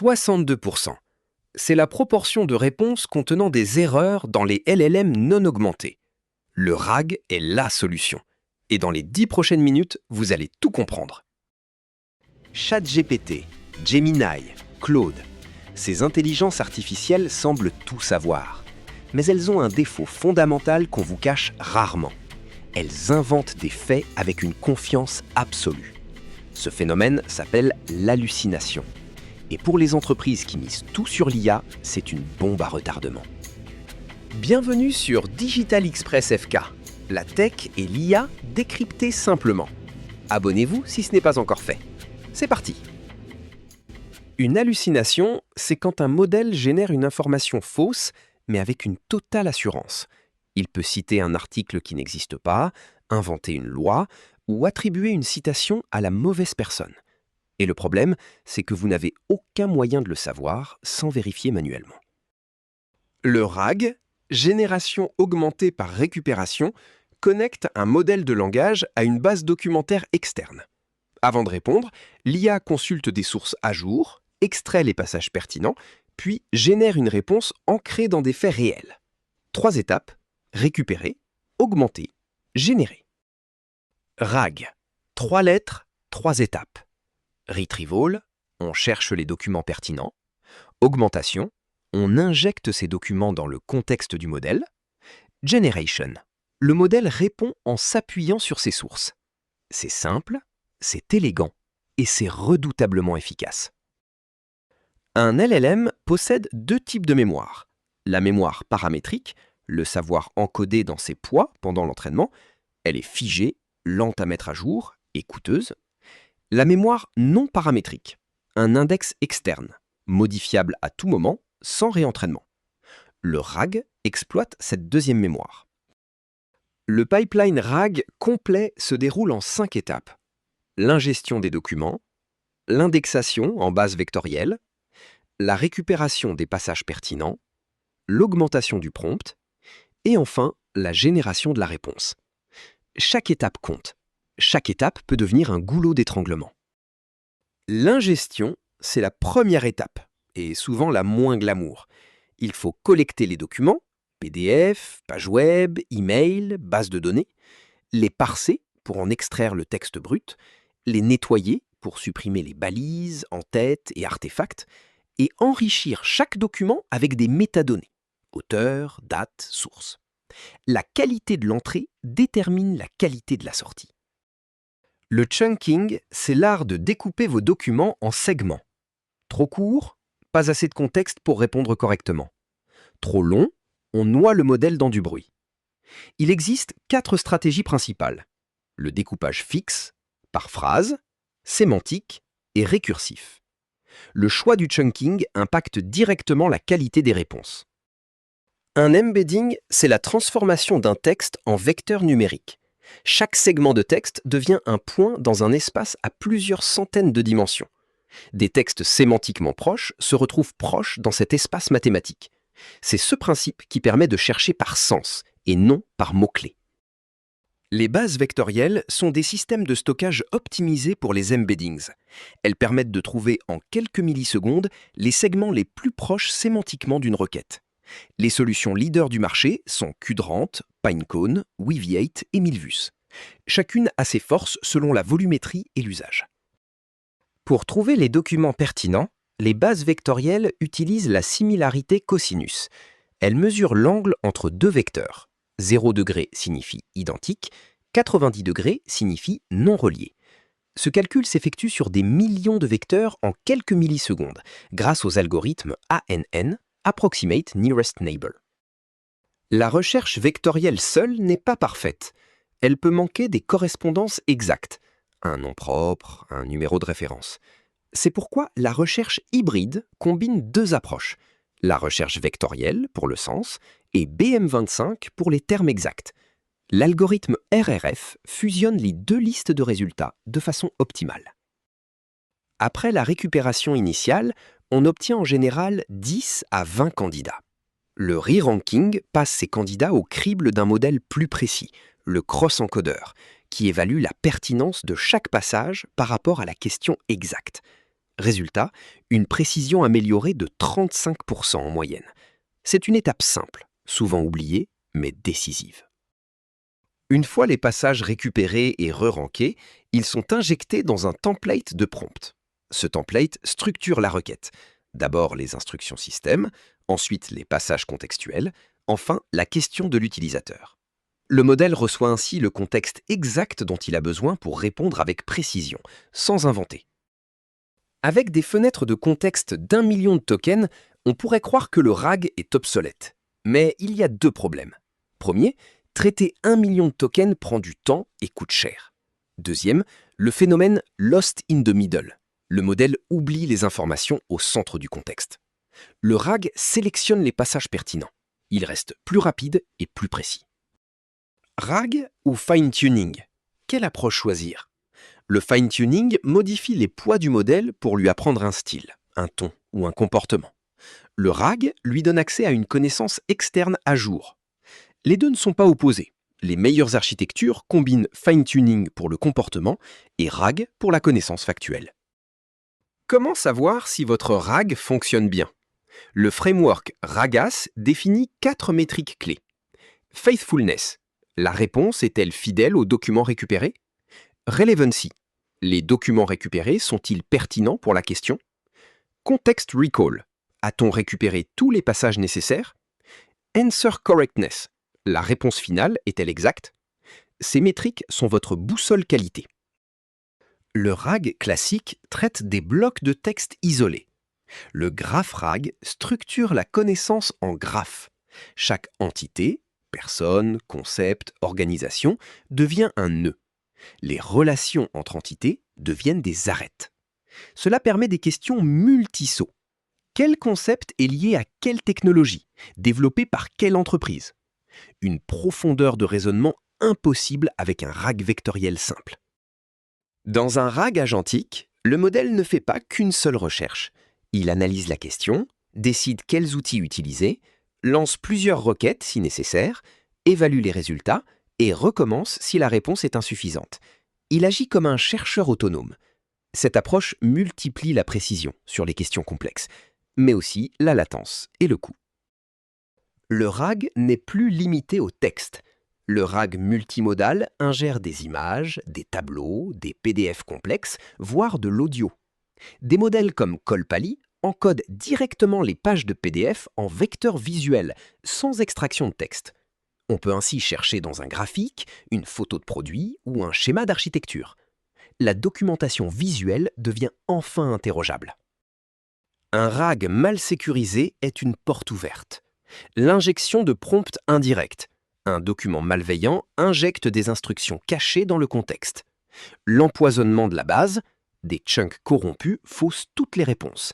62%. C'est la proportion de réponses contenant des erreurs dans les LLM non augmentés. Le RAG est la solution. Et dans les 10 prochaines minutes, vous allez tout comprendre. ChatGPT, Gemini, Claude. Ces intelligences artificielles semblent tout savoir. Mais elles ont un défaut fondamental qu'on vous cache rarement. Elles inventent des faits avec une confiance absolue. Ce phénomène s'appelle l'hallucination. Et pour les entreprises qui misent tout sur l'IA, c'est une bombe à retardement. Bienvenue sur Digital Express FK, la tech et l'IA décryptées simplement. Abonnez-vous si ce n'est pas encore fait. C'est parti. Une hallucination, c'est quand un modèle génère une information fausse, mais avec une totale assurance. Il peut citer un article qui n'existe pas, inventer une loi ou attribuer une citation à la mauvaise personne. Et le problème, c'est que vous n'avez aucun moyen de le savoir sans vérifier manuellement. Le RAG, génération augmentée par récupération, connecte un modèle de langage à une base documentaire externe. Avant de répondre, l'IA consulte des sources à jour, extrait les passages pertinents, puis génère une réponse ancrée dans des faits réels. 3 étapes: récupérer, augmenter, générer. RAG, 3 lettres, 3 étapes. Retrieval, on cherche les documents pertinents. Augmentation, on injecte ces documents dans le contexte du modèle. Generation, le modèle répond en s'appuyant sur ses sources. C'est simple, c'est élégant et c'est redoutablement efficace. Un LLM possède 2 types de mémoire. La mémoire paramétrique, le savoir encodé dans ses poids pendant l'entraînement, elle est figée, lente à mettre à jour et coûteuse. La mémoire non paramétrique, un index externe, modifiable à tout moment, sans réentraînement. Le RAG exploite cette deuxième mémoire. Le pipeline RAG complet se déroule en 5 étapes. L'ingestion des documents, l'indexation en base vectorielle, la récupération des passages pertinents, l'augmentation du prompt, et enfin la génération de la réponse. Chaque étape compte. Chaque étape peut devenir un goulot d'étranglement. L'ingestion, c'est la première étape, et souvent la moins glamour. Il faut collecter les documents, PDF, page web, email, base de données, les parser pour en extraire le texte brut, les nettoyer pour supprimer les balises, en-têtes et artefacts, et enrichir chaque document avec des métadonnées, auteur, date, source. La qualité de l'entrée détermine la qualité de la sortie. Le chunking, c'est l'art de découper vos documents en segments. Trop court, pas assez de contexte pour répondre correctement. Trop long, on noie le modèle dans du bruit. Il existe 4 stratégies principales. Le découpage fixe, par phrase, sémantique et récursif. Le choix du chunking impacte directement la qualité des réponses. Un embedding, c'est la transformation d'un texte en vecteur numérique. Chaque segment de texte devient un point dans un espace à plusieurs centaines de dimensions. Des textes sémantiquement proches se retrouvent proches dans cet espace mathématique. C'est ce principe qui permet de chercher par sens et non par mots-clés. Les bases vectorielles sont des systèmes de stockage optimisés pour les embeddings. Elles permettent de trouver en quelques millisecondes les segments les plus proches sémantiquement d'une requête. Les solutions leaders du marché sont Qdrant, Pinecone, Weaviate et Milvus. Chacune a ses forces selon la volumétrie et l'usage. Pour trouver les documents pertinents, les bases vectorielles utilisent la similarité cosinus. Elles mesurent l'angle entre 2 vecteurs. 0 degré signifie identique, 90 degrés signifie non relié. Ce calcul s'effectue sur des millions de vecteurs en quelques millisecondes, grâce aux algorithmes ANN, Approximate Nearest Neighbor. La recherche vectorielle seule n'est pas parfaite. Elle peut manquer des correspondances exactes, un nom propre, un numéro de référence. C'est pourquoi la recherche hybride combine 2 approches, la recherche vectorielle pour le sens et BM25 pour les termes exacts. L'algorithme RRF fusionne les 2 listes de résultats de façon optimale. Après la récupération initiale, on obtient en général 10 à 20 candidats. Le re-ranking passe ces candidats au crible d'un modèle plus précis, le cross-encodeur, qui évalue la pertinence de chaque passage par rapport à la question exacte. Résultat, une précision améliorée de 35% en moyenne. C'est une étape simple, souvent oubliée, mais décisive. Une fois les passages récupérés et re-rankés, ils sont injectés dans un template de prompt. Ce template structure la requête. D'abord les instructions système, ensuite les passages contextuels, enfin la question de l'utilisateur. Le modèle reçoit ainsi le contexte exact dont il a besoin pour répondre avec précision, sans inventer. Avec des fenêtres de contexte d'1 million de tokens, on pourrait croire que le RAG est obsolète. Mais il y a deux problèmes. Premier, traiter 1 million de tokens prend du temps et coûte cher. Deuxième, le phénomène lost in the middle. Le modèle oublie les informations au centre du contexte. Le RAG sélectionne les passages pertinents. Il reste plus rapide et plus précis. RAG ou fine-tuning? Quelle approche choisir? Le fine-tuning modifie les poids du modèle pour lui apprendre un style, un ton ou un comportement. Le RAG lui donne accès à une connaissance externe à jour. Les deux ne sont pas opposés. Les meilleures architectures combinent fine-tuning pour le comportement et RAG pour la connaissance factuelle. Comment savoir si votre RAG fonctionne bien? Le framework RAGAS définit 4 métriques clés. Faithfulness. La réponse est-elle fidèle aux documents récupérés? Relevancy. Les documents récupérés sont-ils pertinents pour la question? Context recall. A-t-on récupéré tous les passages nécessaires? Answer correctness. La réponse finale est-elle exacte? Ces métriques sont votre boussole qualité. Le RAG classique traite des blocs de texte isolés. Le graph RAG structure la connaissance en graphes. Chaque entité, personne, concept, organisation, devient un nœud. Les relations entre entités deviennent des arêtes. Cela permet des questions multisauts. Quel concept est lié à quelle technologie? Développé par quelle entreprise? Une profondeur de raisonnement impossible avec un RAG vectoriel simple. Dans un RAG agentique, le modèle ne fait pas qu'une seule recherche. Il analyse la question, décide quels outils utiliser, lance plusieurs requêtes si nécessaire, évalue les résultats et recommence si la réponse est insuffisante. Il agit comme un chercheur autonome. Cette approche multiplie la précision sur les questions complexes, mais aussi la latence et le coût. Le RAG n'est plus limité au texte. Le RAG multimodal ingère des images, des tableaux, des PDF complexes, voire de l'audio. Des modèles comme Colpali encodent directement les pages de PDF en vecteur visuel, sans extraction de texte. On peut ainsi chercher dans un graphique, une photo de produit ou un schéma d'architecture. La documentation visuelle devient enfin interrogeable. Un RAG mal sécurisé est une porte ouverte. L'injection de prompts indirects. Un document malveillant injecte des instructions cachées dans le contexte. L'empoisonnement de la base, des chunks corrompus faussent toutes les réponses.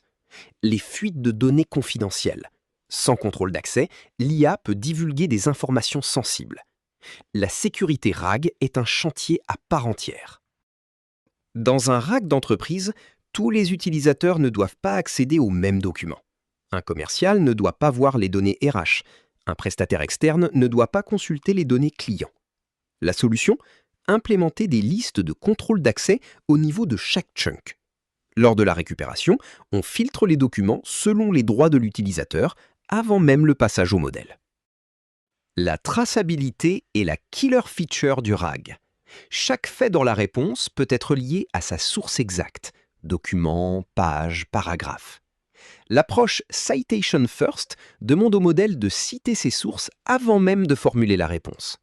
Les fuites de données confidentielles. Sans contrôle d'accès, l'IA peut divulguer des informations sensibles. La sécurité RAG est un chantier à part entière. Dans un RAG d'entreprise, tous les utilisateurs ne doivent pas accéder aux mêmes documents. Un commercial ne doit pas voir les données RH. Un prestataire externe ne doit pas consulter les données clients. La solution? Implémenter des listes de contrôle d'accès au niveau de chaque chunk. Lors de la récupération, on filtre les documents selon les droits de l'utilisateur avant même le passage au modèle. La traçabilité est la killer feature du RAG. Chaque fait dans la réponse peut être lié à sa source exacte, document, page, paragraphe. L'approche Citation First demande au modèle de citer ses sources avant même de formuler la réponse.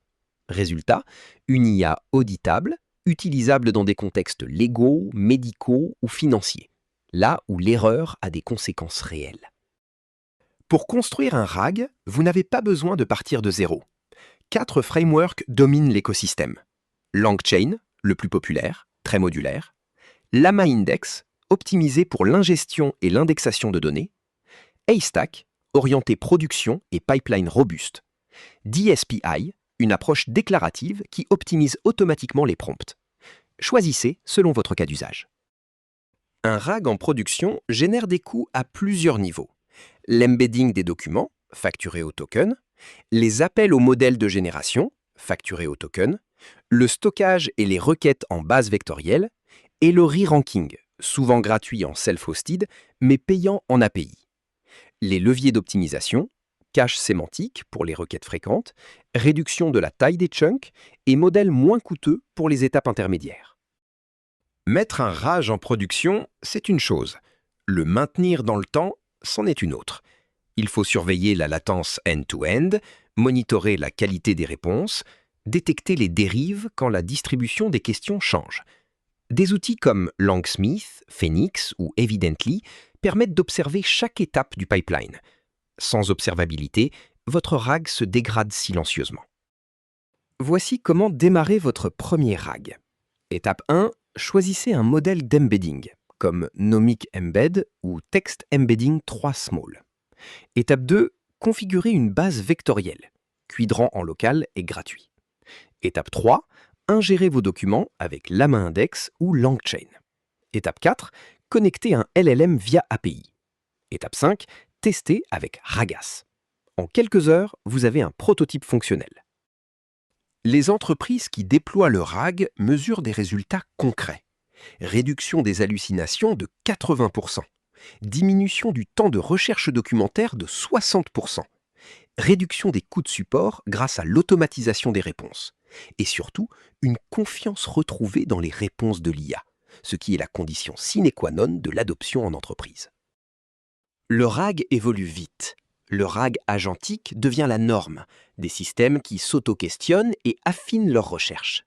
Résultat, une IA auditable, utilisable dans des contextes légaux, médicaux ou financiers, là où l'erreur a des conséquences réelles. Pour construire un RAG, vous n'avez pas besoin de partir de zéro. 4 frameworks dominent l'écosystème. LangChain, le plus populaire, très modulaire. LlamaIndex, optimisé pour l'ingestion et l'indexation de données. Haystack, orienté production et pipeline robuste. DSPI, une approche déclarative qui optimise automatiquement les prompts. Choisissez selon votre cas d'usage. Un RAG en production génère des coûts à plusieurs niveaux. L'embedding des documents, facturé au token, les appels aux modèles de génération, facturé au token, le stockage et les requêtes en base vectorielle, et le re-ranking, souvent gratuit en self-hosted, mais payant en API. Les leviers d'optimisation, cache sémantique pour les requêtes fréquentes, réduction de la taille des chunks et modèles moins coûteux pour les étapes intermédiaires. Mettre un RAG en production, c'est une chose. Le maintenir dans le temps, c'en est une autre. Il faut surveiller la latence end-to-end, monitorer la qualité des réponses, détecter les dérives quand la distribution des questions change. Des outils comme Langsmith, Phoenix ou Evidently permettent d'observer chaque étape du pipeline. Sans observabilité, votre RAG se dégrade silencieusement. Voici comment démarrer votre premier RAG. Étape 1, choisissez un modèle d'embedding, comme Nomic Embed ou Text Embedding 3 Small. Étape 2, configurez une base vectorielle. Quidrant en local est gratuit. Étape 3, ingérez vos documents avec LlamaIndex ou LangChain. Étape 4, connectez un LLM via API. Étape 5, testez avec Ragas. En quelques heures, vous avez un prototype fonctionnel. Les entreprises qui déploient le RAG mesurent des résultats concrets. Réduction des hallucinations de 80%, diminution du temps de recherche documentaire de 60%, réduction des coûts de support grâce à l'automatisation des réponses, et surtout une confiance retrouvée dans les réponses de l'IA, ce qui est la condition sine qua non de l'adoption en entreprise. Le RAG évolue vite. Le RAG agentique devient la norme, des systèmes qui s'auto-questionnent et affinent leurs recherches.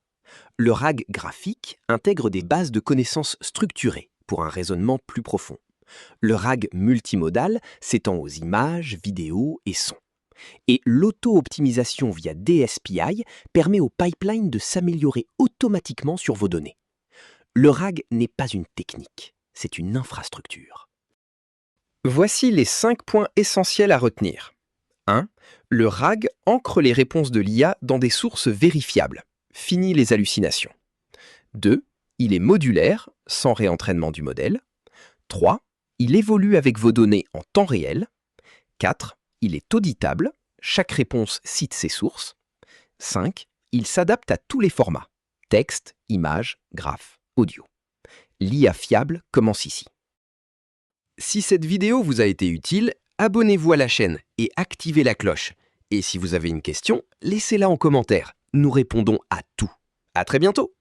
Le RAG graphique intègre des bases de connaissances structurées pour un raisonnement plus profond. Le RAG multimodal s'étend aux images, vidéos et sons. Et l'auto-optimisation via DSPI permet au pipeline de s'améliorer automatiquement sur vos données. Le RAG n'est pas une technique, c'est une infrastructure. Voici les 5 points essentiels à retenir. 1. Le RAG ancre les réponses de l'IA dans des sources vérifiables. Fini les hallucinations. 2. Il est modulaire, sans réentraînement du modèle. 3. Il évolue avec vos données en temps réel. 4. Il est auditable. Chaque réponse cite ses sources. 5. Il s'adapte à tous les formats. Texte, image, graphe, audio. L'IA fiable commence ici. Si cette vidéo vous a été utile, abonnez-vous à la chaîne et activez la cloche. Et si vous avez une question, laissez-la en commentaire. Nous répondons à tout. À très bientôt!